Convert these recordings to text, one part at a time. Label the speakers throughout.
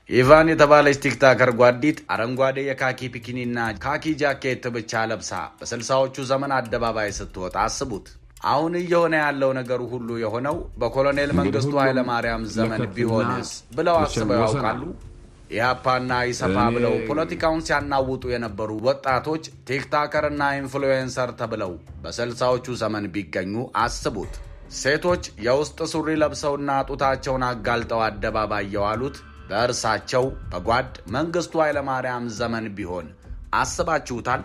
Speaker 1: ኢቫን የተባለች ቲክታከር ጓዲት አረንጓዴ የካኪ ፒኪኒና ካኪ ጃኬት ብቻ ለብሳ በ60ዎቹ ዘመን አደባባይ ስትወጣ አስቡት። አሁን እየሆነ ያለው ነገር ሁሉ የሆነው በኮሎኔል መንግስቱ ኃይለማርያም ዘመን ቢሆንስ ብለው አስበው ያውቃሉ? ኢህአፓና ኢሰፓ ብለው ፖለቲካውን ሲያናውጡ የነበሩ ወጣቶች ቲክታከርና ኢንፍሉዌንሰር ተብለው በ60ዎቹ ዘመን ቢገኙ አስቡት። ሴቶች የውስጥ ሱሪ ለብሰውና ጡታቸውን አጋልጠው አደባባይ የዋሉት በእርሳቸው በጓድ መንግስቱ ኃይለማርያም ዘመን ቢሆን አስባችሁታል?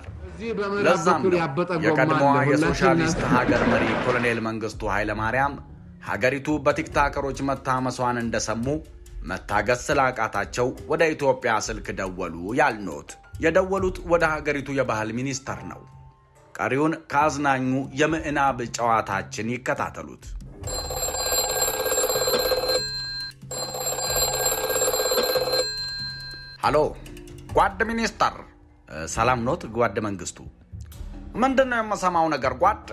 Speaker 1: ለዛም ነው የቀድሞዋ የሶሻሊስት ሀገር መሪ ኮሎኔል መንግስቱ ኃይለማርያም ሀገሪቱ በቲክታከሮች መታመሷን እንደሰሙ መታገስ ስላቃታቸው ወደ ኢትዮጵያ ስልክ ደወሉ ያልኖት። የደወሉት ወደ ሀገሪቱ የባህል ሚኒስተር ነው። ቀሪውን ከአዝናኙ የምዕናብ ጨዋታችን ይከታተሉት። ሃሎ ጓድ ሚኒስተር። ሰላም ኖት ጓድ መንግስቱ? ምንድነው የምሰማው ነገር ጓድ?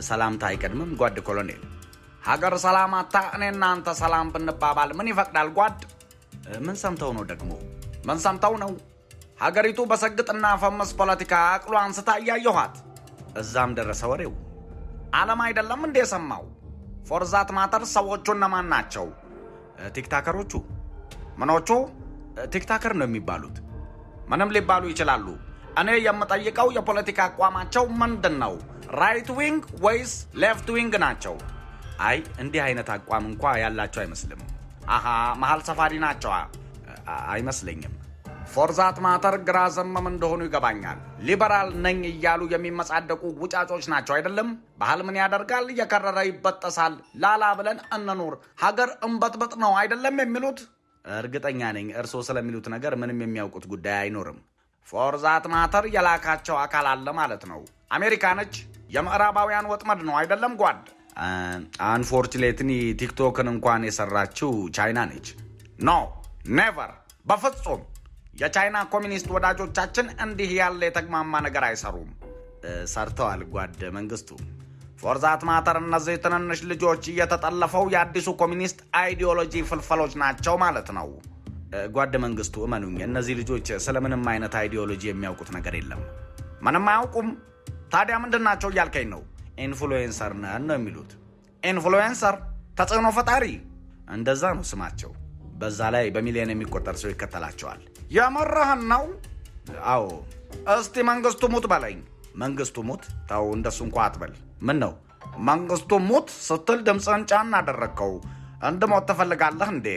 Speaker 1: ሰላምታ አይቀድምም ጓድ ኮሎኔል። ሀገር ሰላማታ እኔ እናንተ ሰላም ብንባባል ምን ይፈቅዳል ጓድ? ምን ሰምተው ነው ደግሞ? ምን ሰምተው ነው? ሀገሪቱ በሰግጥና ፈመስ ፖለቲካ አቅሉ አንስታ እያየኋት እዛም ደረሰ ወሬው። ዓለም አይደለም እንዴ ሰማው? ፎርዛት ማተር ሰዎቹ እነማን ናቸው? ቲክታከሮቹ። ምኖቹ? ቲክታከር ነው የሚባሉት። ምንም ሊባሉ ይችላሉ። እኔ የምጠይቀው የፖለቲካ አቋማቸው ምንድን ነው? ራይት ዊንግ ወይስ ሌፍት ዊንግ ናቸው? አይ እንዲህ አይነት አቋም እንኳ ያላቸው አይመስልም። አሃ መሃል ሰፋሪ ናቸው? አይመስለኝም። ፎርዛት ማተር ግራ ዘመም እንደሆኑ ይገባኛል። ሊበራል ነኝ እያሉ የሚመጻደቁ ውጫጮች ናቸው አይደለም? ባህል ምን ያደርጋል እየከረረ ይበጠሳል፣ ላላ ብለን እንኑር፣ ሀገር እንበጥበጥ ነው አይደለም የሚሉት? እርግጠኛ ነኝ እርሶ ስለሚሉት ነገር ምንም የሚያውቁት ጉዳይ አይኖርም። ፎርዛት ማተር የላካቸው አካል አለ ማለት ነው። አሜሪካ ነች፣ የምዕራባውያን ወጥመድ ነው አይደለም ጓድ? አንፎርቹኔትሊ ቲክቶክን እንኳን የሰራችው ቻይና ነች። ኖ ኔቨር፣ በፍጹም። የቻይና ኮሚኒስት ወዳጆቻችን እንዲህ ያለ የተግማማ ነገር አይሰሩም። ሰርተዋል ጓድ መንግስቱ። ፎርዛት ማተር እነዚህ ትንንሽ ልጆች እየተጠለፈው የአዲሱ ኮሚኒስት አይዲዮሎጂ ፍልፈሎች ናቸው ማለት ነው። ጓድ መንግስቱ እመኑኝ፣ እነዚህ ልጆች ስለምንም አይነት አይዲዮሎጂ የሚያውቁት ነገር የለም። ምንም አያውቁም። ታዲያ ምንድን ናቸው እያልከኝ ነው? ኢንፍሉዌንሰር ነን ነው የሚሉት። ኢንፍሉዌንሰር? ተጽዕኖ ፈጣሪ? እንደዛ ነው ስማቸው። በዛ ላይ በሚሊዮን የሚቆጠር ሰው ይከተላቸዋል። የምርህን ነው? አዎ። እስቲ መንግስቱ ሙት በለኝ። መንግስቱ ሙት? ተው እንደሱ እንኳ አትበል። ምን ነው መንግስቱ ሙት ስትል ድምፅህን ጫን አደረግከው? እንድሞት ትፈልጋለህ እንዴ?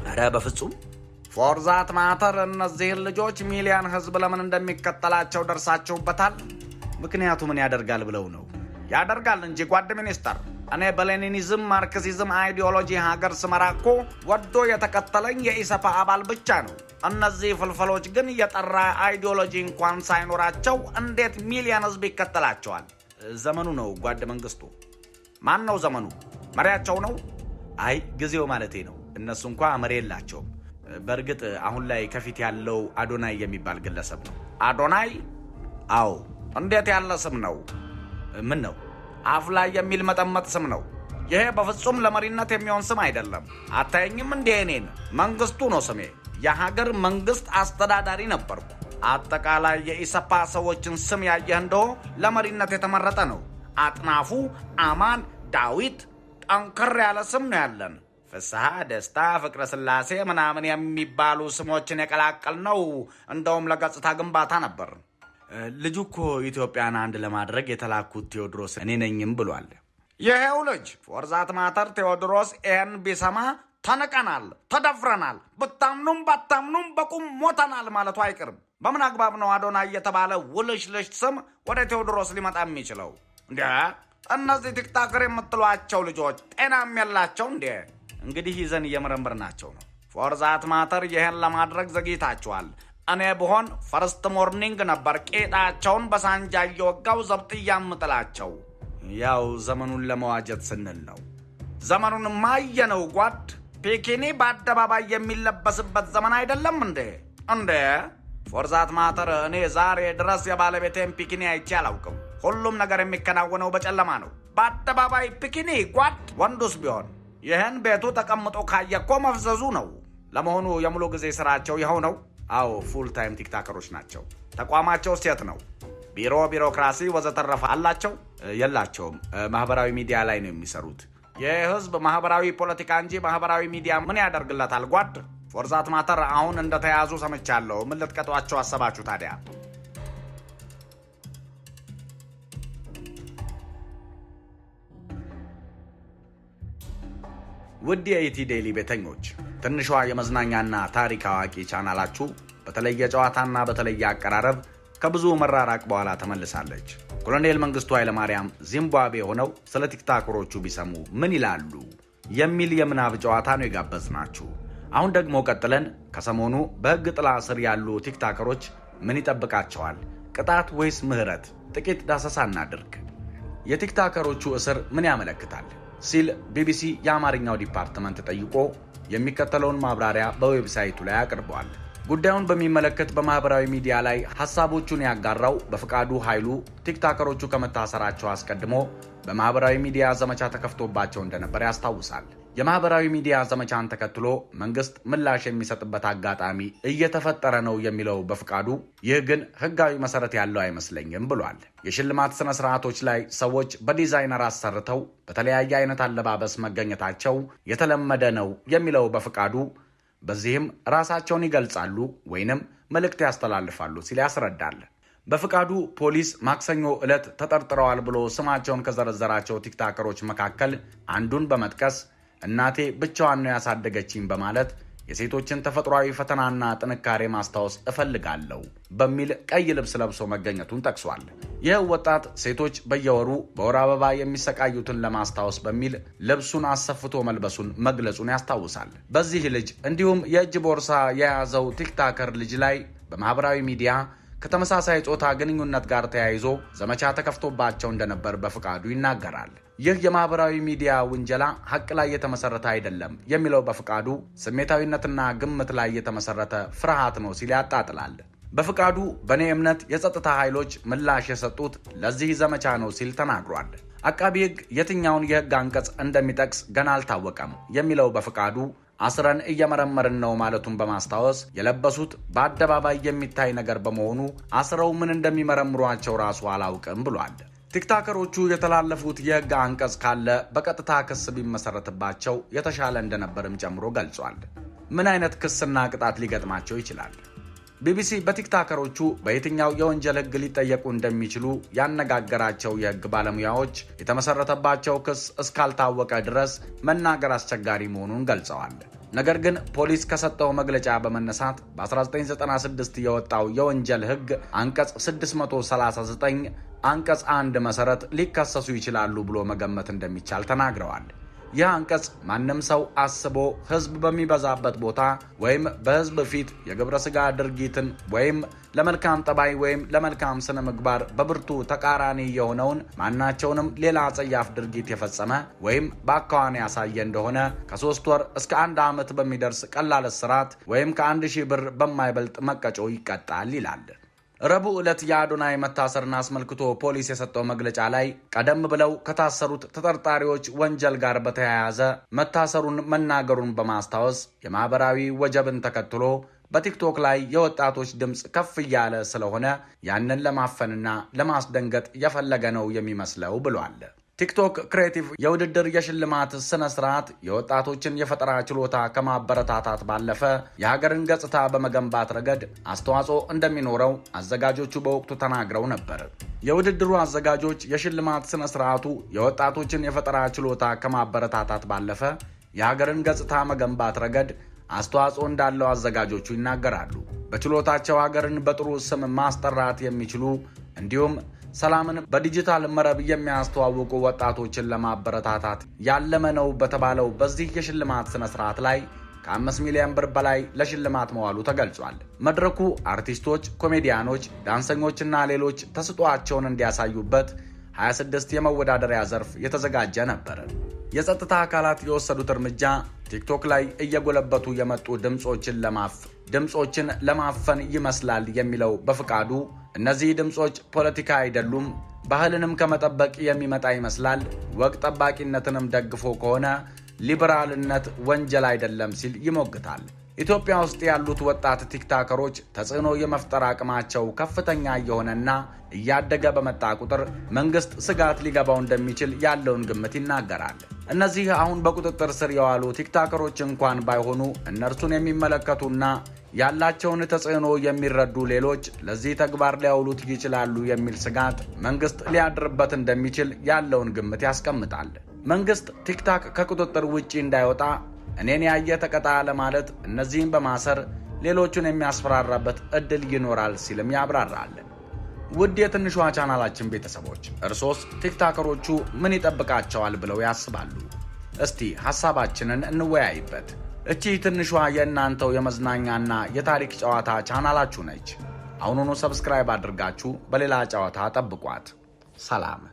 Speaker 1: ኧረ በፍጹም። ፎርዛት ማተር እነዚህን ልጆች ሚሊዮን ህዝብ ለምን እንደሚከተላቸው ደርሳችሁበታል? ምክንያቱ ምን ያደርጋል ብለው ነው? ያደርጋል እንጂ ጓድ ሚኒስተር። እኔ በሌኒኒዝም ማርክሲዝም አይዲዮሎጂ ሀገር ስመራ እኮ ወዶ የተከተለኝ የኢሰፓ አባል ብቻ ነው። እነዚህ ፍልፈሎች ግን የጠራ አይዲዮሎጂ እንኳን ሳይኖራቸው እንዴት ሚሊዮን ህዝብ ይከተላቸዋል? ዘመኑ ነው ጓድ መንግስቱ። ማን ነው ዘመኑ? መሪያቸው ነው? አይ ጊዜው ማለቴ ነው። እነሱ እንኳ መሪ የላቸውም። በእርግጥ አሁን ላይ ከፊት ያለው አዶናይ የሚባል ግለሰብ ነው። አዶናይ? አዎ። እንዴት ያለ ስም ነው? ምን ነው? አፍ ላይ የሚል መጠመጥ ስም ነው። ይሄ በፍጹም ለመሪነት የሚሆን ስም አይደለም። አታየኝም እንዴ? እኔን መንግስቱ ነው ስሜ። የሀገር መንግስት አስተዳዳሪ ነበርኩ። አጠቃላይ የኢሰፓ ሰዎችን ስም ያየህ እንደሆ ለመሪነት የተመረጠ ነው። አጥናፉ፣ አማን፣ ዳዊት፣ ጠንከር ያለ ስም ነው ያለን። ፍስሐ፣ ደስታ፣ ፍቅረ ስላሴ ምናምን የሚባሉ ስሞችን የቀላቀል ነው። እንደውም ለገጽታ ግንባታ ነበር። ልጁ እኮ ኢትዮጵያን አንድ ለማድረግ የተላኩት ቴዎድሮስ እኔ ነኝም ብሏል። ይሄው ልጅ ፎርዛት ማተር ቴዎድሮስ ይህን ቢሰማ ተንቀናል፣ ተደፍረናል፣ ብታምኑም ባታምኑም በቁም ሞተናል ማለቱ አይቀርም። በምን አግባብ ነው አዶናይ የተባለ ውልሽልሽ ስም ወደ ቴዎድሮስ ሊመጣ የሚችለው? እንዴ እነዚህ ቲክታከር የምትሏቸው ልጆች ጤናም የላቸው እንዴ? እንግዲህ ይዘን እየመረመርናቸው ነው። ፎርዛት ማተር ይህን ለማድረግ ዘግይታችኋል። እኔ ብሆን ፈርስት ሞርኒንግ ነበር ቄጣቸውን በሳንጃ እየወጋው ዘብጥ እያምጥላቸው። ያው ዘመኑን ለመዋጀት ስንል ነው። ዘመኑን ማየነው ጓድ። ፒኪኒ በአደባባይ የሚለበስበት ዘመን አይደለም እንዴ? እንዴ ፎርዛት ማተር፣ እኔ ዛሬ ድረስ የባለቤቴን ፒኪኒ አይቼ አላውቅም። ሁሉም ነገር የሚከናወነው በጨለማ ነው። በአደባባይ ፒኪኒ ጓድ። ወንዱስ ቢሆን ይህን ቤቱ ተቀምጦ ካየ እኮ መፍዘዙ ነው። ለመሆኑ የሙሉ ጊዜ ስራቸው ይኸው ነው? አዎ ፉል ታይም ቲክታከሮች ናቸው። ተቋማቸው የት ነው? ቢሮ፣ ቢሮክራሲ ወዘተረፈ አላቸው? የላቸውም። ማህበራዊ ሚዲያ ላይ ነው የሚሰሩት። የህዝብ ማህበራዊ ፖለቲካ እንጂ ማህበራዊ ሚዲያ ምን ያደርግለታል ጓድ? ፎርዛት ማተር አሁን እንደተያዙ ሰምቻለሁ። ምን ልትቀጧቸው አሰባችሁ ታዲያ? ውድ የኢቲ ዴይሊ ቤተኞች፣ ትንሿ የመዝናኛና ታሪክ አዋቂ ቻናላችሁ በተለየ ጨዋታና በተለየ አቀራረብ ከብዙ መራራቅ በኋላ ተመልሳለች። ኮሎኔል መንግስቱ ኃይለማርያም ዚምባብዌ ሆነው ስለ ቲክታከሮቹ ቢሰሙ ምን ይላሉ የሚል የምናብ ጨዋታ ነው የጋበዝናችሁ። አሁን ደግሞ ቀጥለን ከሰሞኑ በህግ ጥላ ስር ያሉ ቲክታከሮች ምን ይጠብቃቸዋል? ቅጣት ወይስ ምህረት? ጥቂት ዳሰሳ እናድርግ። የቲክታከሮቹ እስር ምን ያመለክታል ሲል ቢቢሲ የአማርኛው ዲፓርትመንት ጠይቆ የሚከተለውን ማብራሪያ በዌብሳይቱ ላይ አቅርበዋል። ጉዳዩን በሚመለከት በማህበራዊ ሚዲያ ላይ ሐሳቦቹን ያጋራው በፍቃዱ ኃይሉ ቲክታከሮቹ ከመታሰራቸው አስቀድሞ በማህበራዊ ሚዲያ ዘመቻ ተከፍቶባቸው እንደነበር ያስታውሳል። የማህበራዊ ሚዲያ ዘመቻን ተከትሎ መንግስት ምላሽ የሚሰጥበት አጋጣሚ እየተፈጠረ ነው የሚለው በፍቃዱ፣ ይህ ግን ህጋዊ መሰረት ያለው አይመስለኝም ብሏል። የሽልማት ስነ ስርዓቶች ላይ ሰዎች በዲዛይነር አሰርተው በተለያየ አይነት አለባበስ መገኘታቸው የተለመደ ነው የሚለው በፍቃዱ፣ በዚህም ራሳቸውን ይገልጻሉ ወይንም መልእክት ያስተላልፋሉ ሲል ያስረዳል። በፍቃዱ ፖሊስ ማክሰኞ ዕለት ተጠርጥረዋል ብሎ ስማቸውን ከዘረዘራቸው ቲክታከሮች መካከል አንዱን በመጥቀስ እናቴ ብቻዋን ነው ያሳደገችኝ በማለት የሴቶችን ተፈጥሯዊ ፈተናና ጥንካሬ ማስታወስ እፈልጋለሁ በሚል ቀይ ልብስ ለብሶ መገኘቱን ጠቅሷል። ይህ ወጣት ሴቶች በየወሩ በወር አበባ የሚሰቃዩትን ለማስታወስ በሚል ልብሱን አሰፍቶ መልበሱን መግለጹን ያስታውሳል። በዚህ ልጅ እንዲሁም የእጅ ቦርሳ የያዘው ቲክታከር ልጅ ላይ በማህበራዊ ሚዲያ ከተመሳሳይ ጾታ ግንኙነት ጋር ተያይዞ ዘመቻ ተከፍቶባቸው እንደነበር በፍቃዱ ይናገራል። ይህ የማህበራዊ ሚዲያ ውንጀላ ሐቅ ላይ የተመሰረተ አይደለም የሚለው በፍቃዱ ስሜታዊነትና ግምት ላይ የተመሰረተ ፍርሃት ነው ሲል ያጣጥላል። በፍቃዱ በእኔ እምነት የጸጥታ ኃይሎች ምላሽ የሰጡት ለዚህ ዘመቻ ነው ሲል ተናግሯል። አቃቢ ሕግ የትኛውን የሕግ አንቀጽ እንደሚጠቅስ ገና አልታወቀም የሚለው በፍቃዱ አስረን እየመረመርን ነው ማለቱን በማስታወስ የለበሱት በአደባባይ የሚታይ ነገር በመሆኑ አስረው ምን እንደሚመረምሯቸው ራሱ አላውቅም ብሏል። ቲክታከሮቹ የተላለፉት የሕግ አንቀጽ ካለ በቀጥታ ክስ ቢመሰረትባቸው የተሻለ እንደነበርም ጨምሮ ገልጿል። ምን አይነት ክስና ቅጣት ሊገጥማቸው ይችላል? ቢቢሲ በቲክታከሮቹ በየትኛው የወንጀል ሕግ ሊጠየቁ እንደሚችሉ ያነጋገራቸው የሕግ ባለሙያዎች የተመሰረተባቸው ክስ እስካልታወቀ ድረስ መናገር አስቸጋሪ መሆኑን ገልጸዋል። ነገር ግን ፖሊስ ከሰጠው መግለጫ በመነሳት በ1996 የወጣው የወንጀል ሕግ አንቀጽ 639 አንቀጽ 1 መሰረት ሊከሰሱ ይችላሉ ብሎ መገመት እንደሚቻል ተናግረዋል። ይህ አንቀጽ ማንም ሰው አስቦ ህዝብ በሚበዛበት ቦታ ወይም በህዝብ ፊት የግብረ ስጋ ድርጊትን ወይም ለመልካም ጠባይ ወይም ለመልካም ስነ ምግባር በብርቱ ተቃራኒ የሆነውን ማናቸውንም ሌላ ጸያፍ ድርጊት የፈጸመ ወይም በአካዋን ያሳየ እንደሆነ ከ3 ወር እስከ 1 ዓመት በሚደርስ ቀላል እስራት ወይም ከ1000 ብር በማይበልጥ መቀጮ ይቀጣል ይላል። ረቡዕ ዕለት የአዶናይ መታሰርን አስመልክቶ ፖሊስ የሰጠው መግለጫ ላይ ቀደም ብለው ከታሰሩት ተጠርጣሪዎች ወንጀል ጋር በተያያዘ መታሰሩን መናገሩን በማስታወስ የማህበራዊ ወጀብን ተከትሎ በቲክቶክ ላይ የወጣቶች ድምፅ ከፍ እያለ ስለሆነ ያንን ለማፈንና ለማስደንገጥ የፈለገ ነው የሚመስለው ብሏል። ቲክቶክ ክሬቲቭ የውድድር የሽልማት ስነ ስርዓት የወጣቶችን የፈጠራ ችሎታ ከማበረታታት ባለፈ የሀገርን ገጽታ በመገንባት ረገድ አስተዋጽኦ እንደሚኖረው አዘጋጆቹ በወቅቱ ተናግረው ነበር። የውድድሩ አዘጋጆች የሽልማት ስነ ስርዓቱ የወጣቶችን የፈጠራ ችሎታ ከማበረታታት ባለፈ የሀገርን ገጽታ መገንባት ረገድ አስተዋጽኦ እንዳለው አዘጋጆቹ ይናገራሉ። በችሎታቸው ሀገርን በጥሩ ስም ማስጠራት የሚችሉ እንዲሁም ሰላምን በዲጂታል መረብ የሚያስተዋውቁ ወጣቶችን ለማበረታታት ያለመ ነው በተባለው በዚህ የሽልማት ስነ ስርዓት ላይ ከ5 ሚሊዮን ብር በላይ ለሽልማት መዋሉ ተገልጿል። መድረኩ አርቲስቶች፣ ኮሜዲያኖች፣ ዳንሰኞችና ሌሎች ተሰጥኦአቸውን እንዲያሳዩበት 26 የመወዳደሪያ ዘርፍ የተዘጋጀ ነበር። የጸጥታ አካላት የወሰዱት እርምጃ ቲክቶክ ላይ እየጎለበቱ የመጡ ድምጾችን ለማፈን ይመስላል የሚለው በፍቃዱ እነዚህ ድምጾች ፖለቲካ አይደሉም፣ ባህልንም ከመጠበቅ የሚመጣ ይመስላል፣ ወግ ጠባቂነትንም ደግፎ ከሆነ ሊበራልነት ወንጀል አይደለም ሲል ይሞግታል። ኢትዮጵያ ውስጥ ያሉት ወጣት ቲክቶከሮች ተጽዕኖ የመፍጠር አቅማቸው ከፍተኛ እየሆነና እያደገ በመጣ ቁጥር መንግስት ስጋት ሊገባው እንደሚችል ያለውን ግምት ይናገራል። እነዚህ አሁን በቁጥጥር ስር የዋሉ ቲክቶከሮች እንኳን ባይሆኑ እነርሱን የሚመለከቱና ያላቸውን ተጽዕኖ የሚረዱ ሌሎች ለዚህ ተግባር ሊያውሉት ይችላሉ የሚል ስጋት መንግስት ሊያድርበት እንደሚችል ያለውን ግምት ያስቀምጣል። መንግስት ቲክቶክ ከቁጥጥር ውጪ እንዳይወጣ እኔን ያየ ተቀጣ ለማለት እነዚህን በማሰር ሌሎቹን የሚያስፈራራበት እድል ይኖራል ሲልም ያብራራል። ውድ የትንሿ ቻናላችን ቤተሰቦች እርሶስ ቲክቶከሮቹ ምን ይጠብቃቸዋል ብለው ያስባሉ? እስቲ ሐሳባችንን እንወያይበት። እቺ ትንሿ የእናንተው የመዝናኛና የታሪክ ጨዋታ ቻናላችሁ ነች። አሁኑኑ ሰብስክራይብ አድርጋችሁ በሌላ ጨዋታ ጠብቋት። ሰላም።